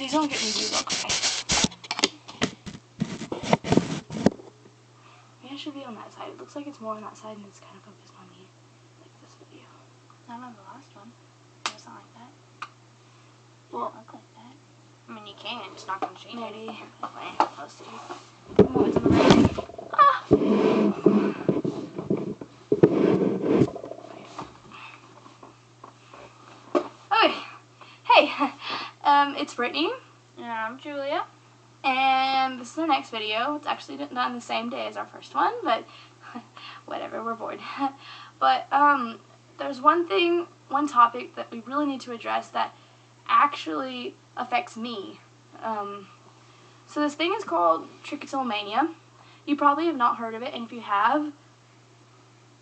these don't get me views, I'll cry. Maybe I should be on that side. It looks like it's more on that side and it's kind of focused on me. Like this video. Not on the last one. It wasn't like that. Well, It look like that. I mean, you can. It's not going to change maybe. it. Anyway, let's see. Oh, it's in the right. Ah! Okay. Hey, it's Brittney. And I'm Julia. And this is our next video. It's actually done the same day as our first one, but whatever, we're bored. But there's one topic that we really need to address that actually affects me. So this thing is called trichotillomania. You probably have not heard of it, and if you have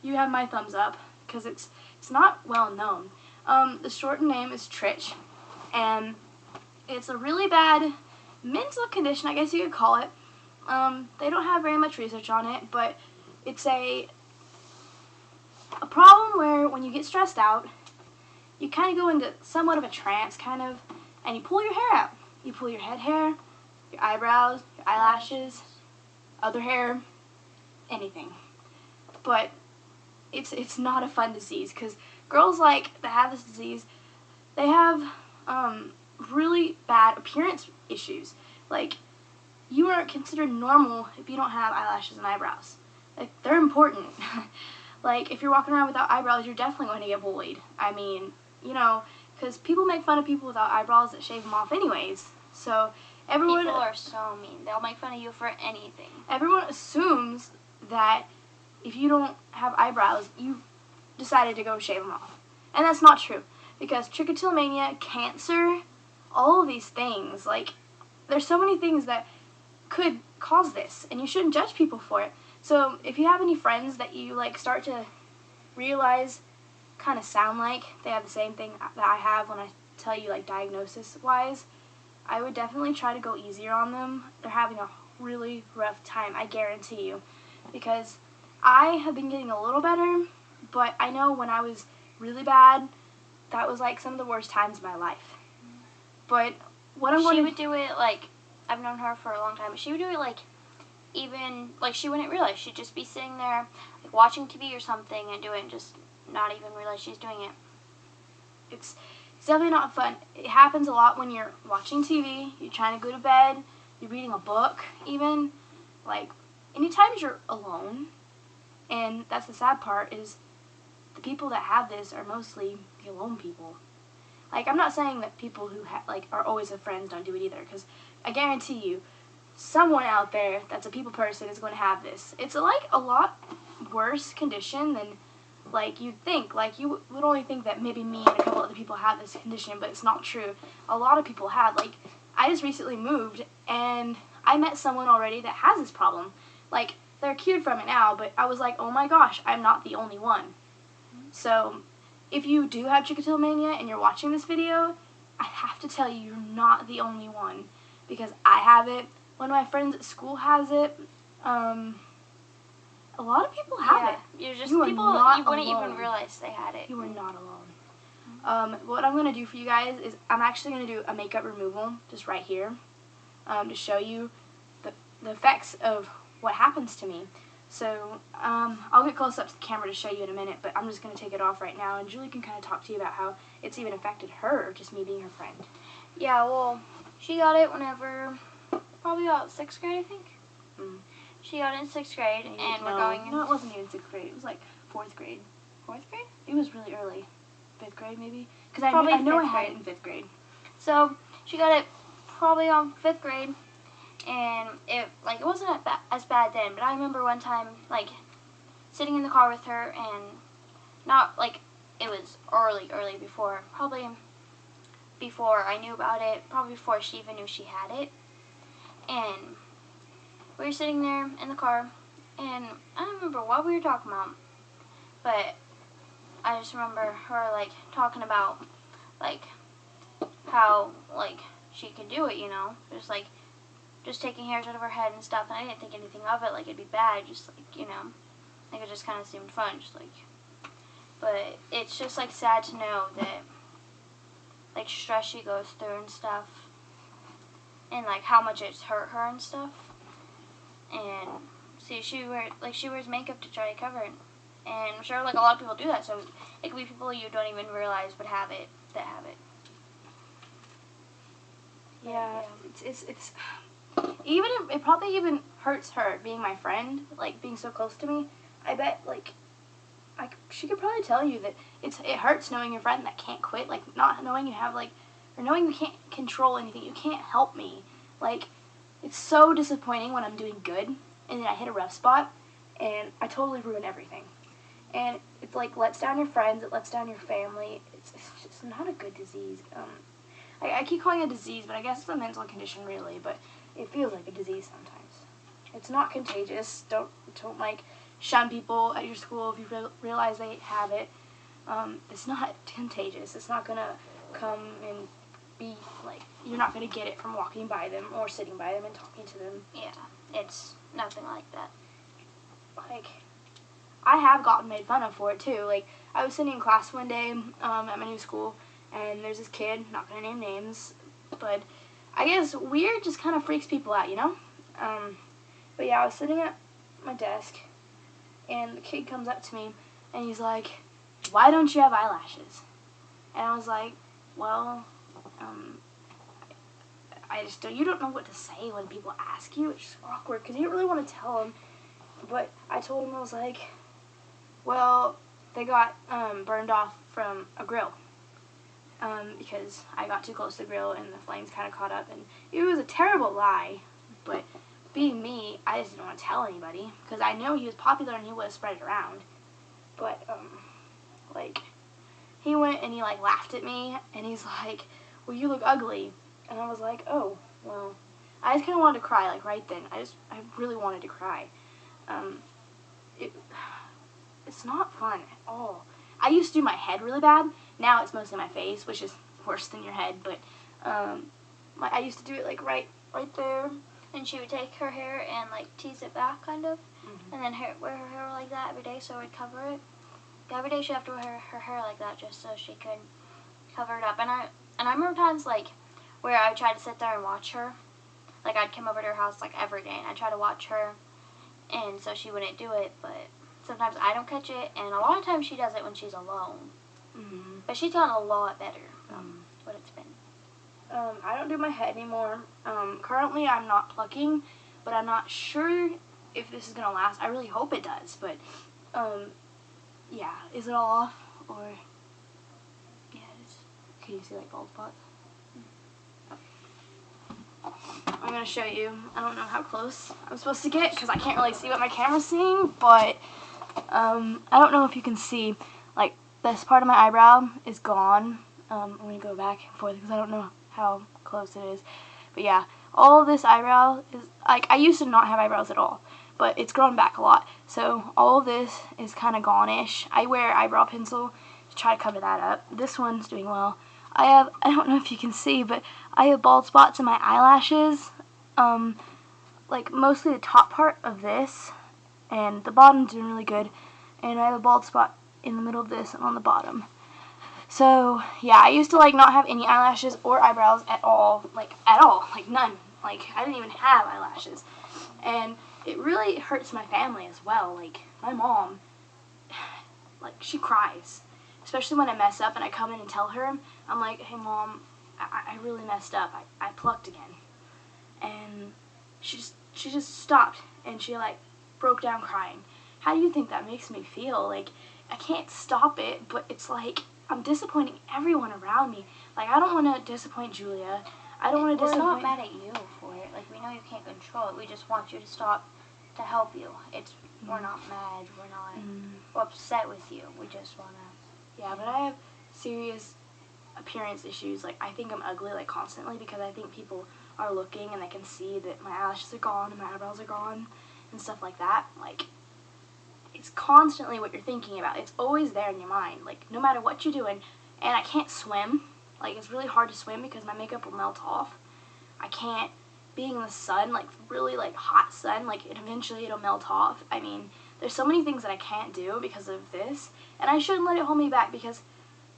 my thumbs up, because it's not well known. The shortened name is trich, and it's a really bad mental condition, I guess you could call it. They don't have very much research on it, but it's a problem where when you get stressed out, you kind of go into somewhat of a trance, and you pull your hair out. You pull your head hair, your eyebrows, your eyelashes, other hair, anything. But it's not a fun disease, because girls that have this disease, they have really bad appearance issues. Like, you aren't considered normal if you don't have eyelashes and eyebrows. Like, they're important. Like, if you're walking around without eyebrows, you're definitely going to get bullied. I mean, you know, because people make fun of people without eyebrows that shave them off anyways. So everyone... People are so mean. They'll make fun of you for anything. Everyone assumes that if you don't have eyebrows, you decided to go shave them off. And that's not true. Because trichotillomania, cancer, all of these things, like, there's so many things that could cause this, and you shouldn't judge people for it. So if you have any friends that you start to realize kind of sound like they have the same thing that I have when I tell you diagnosis wise, I would definitely try to go easier on them. They're having a really rough time, I guarantee you, because I have been getting a little better, but I know when I was really bad, that was some of the worst times of my life. But what I'm going to... She would do it, I've known her for a long time, but she would do it, even, she wouldn't realize. She'd just be sitting there, watching TV or something and do it and just not even realize she's doing it. It's definitely not fun. It happens a lot when you're watching TV, you're trying to go to bed, you're reading a book, even. Anytime you're alone, and that's the sad part, is the people that have this are mostly the alone people. I'm not saying that people who are always with friends don't do it either, because I guarantee you, someone out there that's a people person is going to have this. It's a lot worse condition than you'd think. You would only think that maybe me and a couple other people have this condition, but it's not true. A lot of people have. I just recently moved, and I met someone already that has this problem. They're cured from it now, but I was like, oh my gosh, I'm not the only one. So if you do have trichotillomania and you're watching this video, I have to tell you, you're not the only one, because I have it. One of my friends at school has it. A lot of people have it. You're just you people you wouldn't alone. even realize they had it. You are not alone. What I'm going to do for you guys is I'm actually going to do a makeup removal just right here to show you the effects of what happens to me. So I'll get close up to the camera to show you in a minute, but I'm just going to take it off right now, and Julie can kind of talk to you about how it's even affected her, just me being her friend. Yeah, well, she got it whenever, probably about 6th grade, I think. Mm. She got it in 6th grade, and we're going in... No, it wasn't even 6th grade. It was 4th grade. 4th grade? It was really early. 5th grade, maybe? Because I know I had it in 5th grade. So, she got it probably on 5th grade, and it wasn't as bad then, but I remember one time, sitting in the car with her, and not, it was early before, probably before I knew about it, probably before she even knew she had it, and we were sitting there in the car, and I don't remember what we were talking about, but I just remember her, talking about, how, she could do it, just taking hairs out of her head and stuff, and I didn't think anything of it, it'd be bad, just, it just kind of seemed fun, but it's just, sad to know that, stress she goes through and stuff. and like how much it's hurt her and stuff. And see, she wears makeup to try to cover it, and I'm sure like a lot of people do that. So it could be people you don't even realize would have it that have it. Yeah, it's even if it probably even hurts her being my friend, like being so close to me. I bet like she could probably tell you that it hurts knowing your friend that can't quit, like not knowing you have like, or knowing you can't control anything, you can't help me. Like, it's so disappointing when I'm doing good and then I hit a rough spot and I totally ruin everything. And it like lets down your friends, it lets down your family. It's just not a good disease. I keep calling it a disease, but I guess it's a mental condition really, but it feels like a disease sometimes. It's not contagious. Don't like shun people at your school if you realize they have it. It's not contagious. It's not gonna come and be like, you're not gonna get it from walking by them or sitting by them and talking to them. Yeah, it's nothing like that. Like, I have gotten made fun of for it too. Like, I was sitting in class one day at my new school, and there's this kid, not gonna name names, but I guess weird just kind of freaks people out, you know? But yeah, I was sitting at my desk, and the kid comes up to me, and he's like, "Why don't you have eyelashes?" And I was like, well, I just don't, you don't know what to say when people ask you. It's just awkward, because you don't really want to tell them. But I told him, I was like, well, they got burned off from a grill. Because I got too close to the grill and the flames kind of caught up. And it was a terrible lie, but being me, I just didn't want to tell anybody, because I know he was popular and he would have spread it around. But, like, he went and he, like, laughed at me, and he's like, well, you look ugly. And I was like, oh, well, I just kind of wanted to cry, like, right then. I really wanted to cry. It's not fun at all. I used to do my head really bad. Now it's mostly my face, which is worse than your head, but, I used to do it, like, right there. And she would take her hair and like tease it back, kind of, and then wear her hair like that every day so it would cover it. Every day she'd have to wear her hair like that just so she could cover it up. And I remember times like where I would try to sit there and watch her. Like I'd come over to her house like every day and I'd try to watch her, and so she wouldn't do it. But sometimes I don't catch it, and a lot of times she does it when she's alone. But she's gotten a lot better from what it's been. I don't do my head anymore. Currently I'm not plucking, but I'm not sure if this is going to last. I really hope it does, but, yeah. Is it all off, or? Yeah, it is. Can you see, like, bald spots? I'm going to show you. I don't know how close I'm supposed to get, because I can't really see what my camera's seeing, but, I don't know if you can see, like, this part of my eyebrow is gone. I'm going to go back and forth, because I don't know how close it is. But yeah, all of this eyebrow is, like, I used to not have eyebrows at all, but it's grown back a lot. So all of this is kind of gone-ish. I wear eyebrow pencil to try to cover that up. This one's doing well. I don't know if you can see, but I have bald spots in my eyelashes. Like, mostly the top part of this, and the bottom's doing really good. And I have a bald spot in the middle of this and on the bottom. So, yeah, I used to, like, not have any eyelashes or eyebrows at all, like, none. Like, I didn't even have eyelashes. And it really hurts my family as well. Like, my mom, like, she cries, especially when I mess up and I come in and tell her. I'm like, hey, Mom, I really messed up. I plucked again. And she just stopped, and she, like, broke down crying. How do you think that makes me feel? Like, I can't stop it, but it's like, I'm disappointing everyone around me. Like, I don't want to disappoint Julia. I don't want to disappoint... We're not mad at you for it. Like, we know you can't control it. We just want you to stop to help you. We're not mad. We're not upset with you. We just want to... Yeah, but I have serious appearance issues. Like, I think I'm ugly, like, constantly, because I think people are looking and they can see that my eyelashes are gone and my eyebrows are gone and stuff like that. Like, it's constantly what you're thinking about. It's always there in your mind, like, no matter what you're doing. And I can't swim. Like, it's really hard to swim because my makeup will melt off. I can't, being in the sun, like, really, like, hot sun, like, eventually it'll melt off. I mean, there's so many things that I can't do because of this, and I shouldn't let it hold me back because,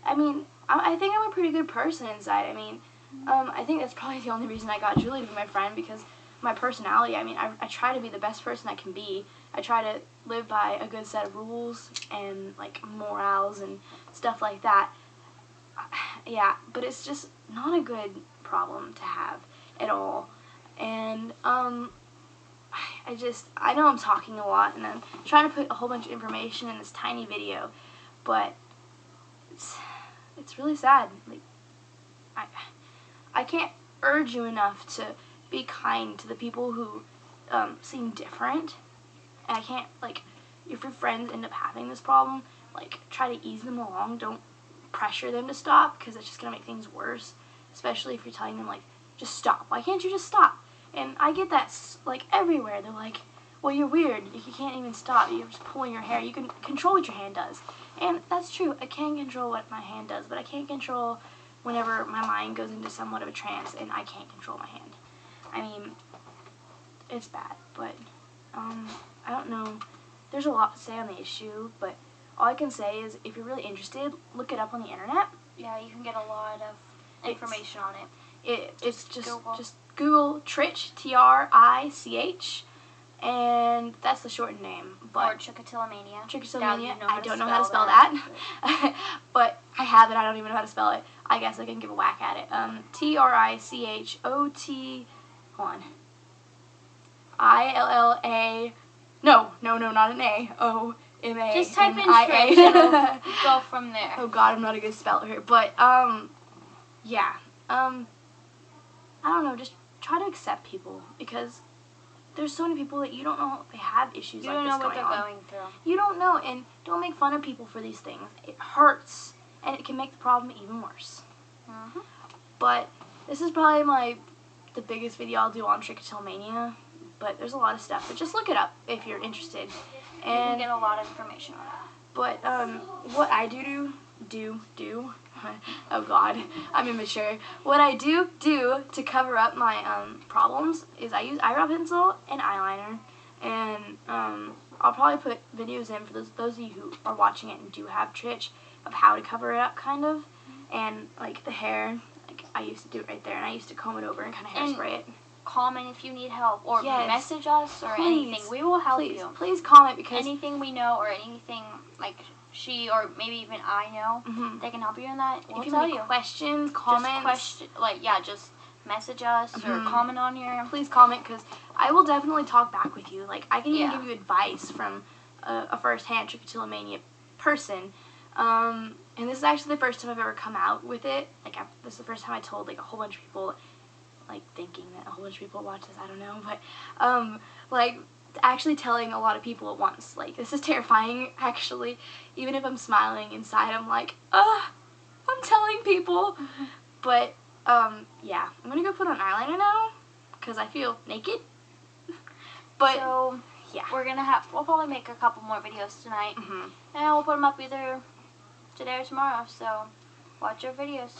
I mean, I think I'm a pretty good person inside. I mean, I think that's probably the only reason I got Julie to be my friend, because my personality, I mean, I try to be the best person I can be. I try to live by a good set of rules and, like, morals and stuff like that. Yeah, but it's just not a good problem to have at all. And, I know I'm talking a lot, and I'm trying to put a whole bunch of information in this tiny video, but it's really sad. Like, I can't urge you enough to be kind to the people who seem different. And I can't, like, if your friends end up having this problem, like, try to ease them along. Don't pressure them to stop, because it's just going to make things worse, especially if you're telling them, like, just stop. Why can't you just stop? And I get that, like, everywhere. They're like, well, you're weird. You can't even stop. You're just pulling your hair. You can control what your hand does. And that's true. I can control what my hand does, but I can't control whenever my mind goes into somewhat of a trance and I can't control my hand. I mean, it's bad, but I don't know. There's a lot to say on the issue, but all I can say is if you're really interested, look it up on the internet. Yeah, you can get a lot of information on it. It's just Google trich, T-R-I-C-H, and that's the shortened name. Or trichotillomania. Trichotillomania. I don't know how to spell that. But I have it. I don't even know how to spell it. I guess I can give a whack at it. T-R-I-C-H-O-T. Hold on. I-L-L-A. No, not an A. O-M-A. Just type in trich and it'll go from there. Oh God, I'm not a good speller. But yeah. I don't know. Just try to accept people, because there's so many people that you don't know they have issues like this going on. You don't know what they're going through. You don't know, and don't make fun of people for these things. It hurts, and it can make the problem even worse. Mm-hmm. But this is probably the biggest video I'll do on trichotillomania. But there's a lot of stuff. But just look it up if you're interested. And you can get a lot of information on it. But what I do. Oh God, I'm immature. What I do to cover up my problems is I use eyebrow pencil and eyeliner, and I'll probably put videos in for those of you who are watching it and do have trich of how to cover it up, kind of, and like the hair. Like I used to do it right there, and I used to comb it over and kind of hairspray it. Comment if you need help, or message us, or please, anything. We will help you. Please comment, because anything we know, or anything like she or maybe even I know, they can help you in that. We'll if you tell have any questions, comments, just message us or comment on here. Please comment, because I will definitely talk back with you. Like I can even give you advice from a first-hand trichotillomania person. And this is actually the first time I've ever come out with it. Like this is the first time I told like a whole bunch of people. Like thinking that a whole bunch of people watch this, I don't know, but like actually telling a lot of people at once. Like this is terrifying, actually. Even if I'm smiling inside, I'm like, I'm telling people. But yeah, I'm gonna go put on eyeliner now because I feel naked. But so yeah, we'll probably make a couple more videos tonight, and we'll put them up either today or tomorrow. So watch our videos.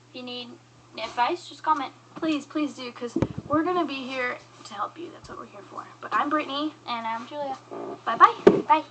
If you need advice, just comment. Please do, because we're going to be here to help you. That's what we're here for. But I'm Brittney. And I'm Julia. Bye-bye. Bye.